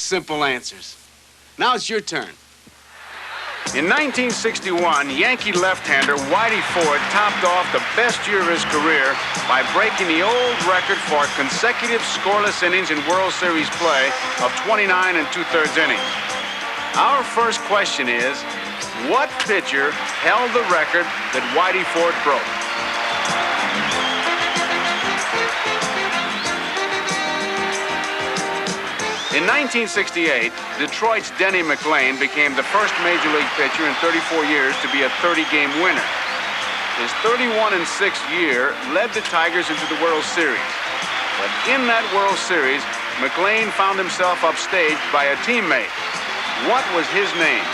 simple answers. Now it's your turn. In 1961, Yankee left-hander Whitey Ford topped off the best year of his career by breaking the old record for consecutive scoreless innings in World Series play of 29 2/3 innings. Our first question is, what pitcher held the record that Whitey Ford broke? In 1968, Detroit's Denny McLain became the first Major League pitcher in 34 years to be a 30-game winner. His 31-6 year led the Tigers into the World Series. But in that World Series, McLain found himself upstaged by a teammate. What was his name?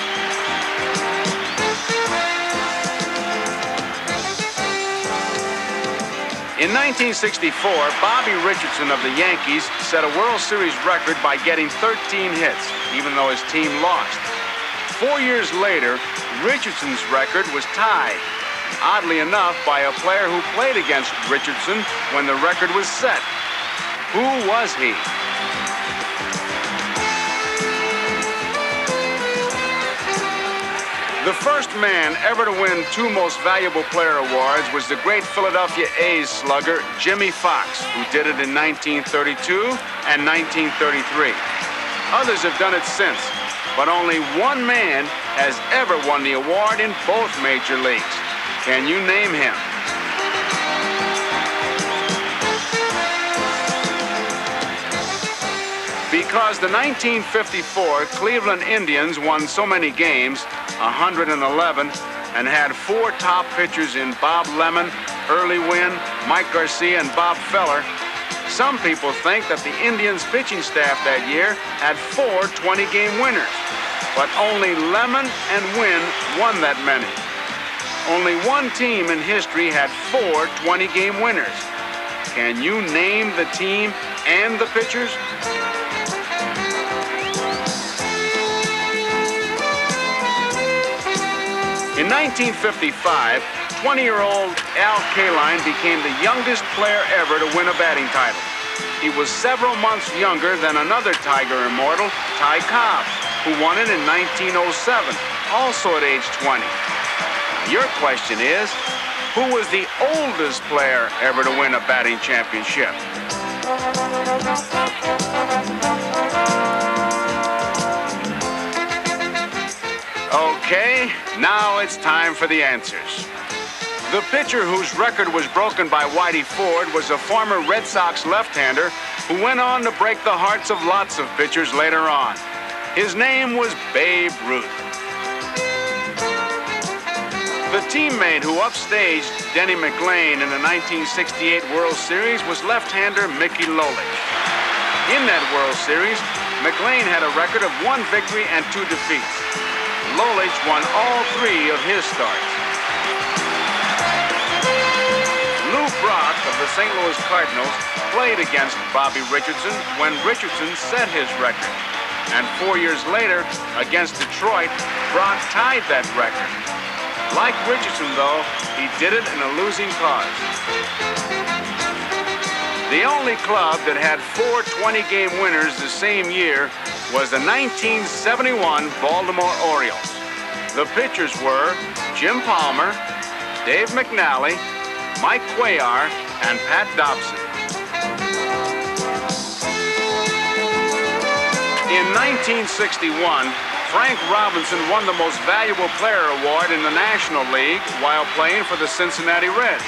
In 1964, Bobby Richardson of the Yankees set a World Series record by getting 13 hits, even though his team lost. 4 years later, Richardson's record was tied, oddly enough, by a player who played against Richardson when the record was set. Who was he? The first man ever to win 2 Most Valuable Player awards was the great Philadelphia A's slugger Jimmy Fox, who did it in 1932 and 1933. Others have done it since, but only one man has ever won the award in both major leagues. Can you name him? Because the 1954 Cleveland Indians won so many games, 111, and had 4 top pitchers in Bob Lemon, Early Wynn, Mike Garcia, and Bob Feller, some people think that the Indians' pitching staff that year had 4 20-game winners. But only Lemon and Wynn won that many. Only one team in history had 4 20-game winners. Can you name the team and the pitchers? In 1955, 20-year-old Al Kaline became the youngest player ever to win a batting title. He was several months younger than another Tiger immortal, Ty Cobb, who won it in 1907, also at age 20. Your question is, who was the oldest player ever to win a batting championship? Okay, now it's time for the answers. The pitcher whose record was broken by Whitey Ford was a former Red Sox left-hander who went on to break the hearts of lots of pitchers later on. His name was Babe Ruth. The teammate who upstaged Denny McLain in the 1968 World Series was left-hander Mickey Lolich. In that World Series, McLain had a record of 1 victory and 2 defeats. Lolich won all 3 of his starts. Lou Brock of the St. Louis Cardinals played against Bobby Richardson when Richardson set his record. And 4 years later, against Detroit, Brock tied that record. Like Richardson, though, he did it in a losing cause. The only club that had 4 20-game winners the same year was the 1971 Baltimore Orioles. The pitchers were Jim Palmer, Dave McNally, Mike Cuellar, and Pat Dobson. In 1961, Frank Robinson won the Most Valuable Player award in the National League while playing for the Cincinnati Reds.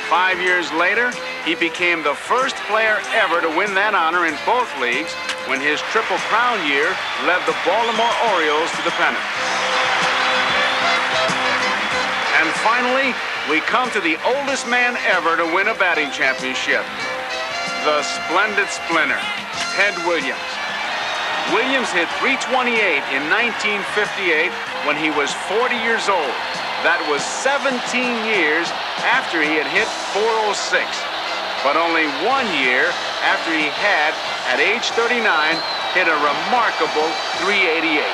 5 years later, he became the first player ever to win that honor in both leagues when his Triple Crown year led the Baltimore Orioles to the pennant. And finally, we come to the oldest man ever to win a batting championship, the Splendid Splinter, Ted Williams. Williams hit .328 in 1958 when he was 40 years old. That was 17 years after he had hit .406, but only 1 year after he had, at age 39, hit a remarkable .388.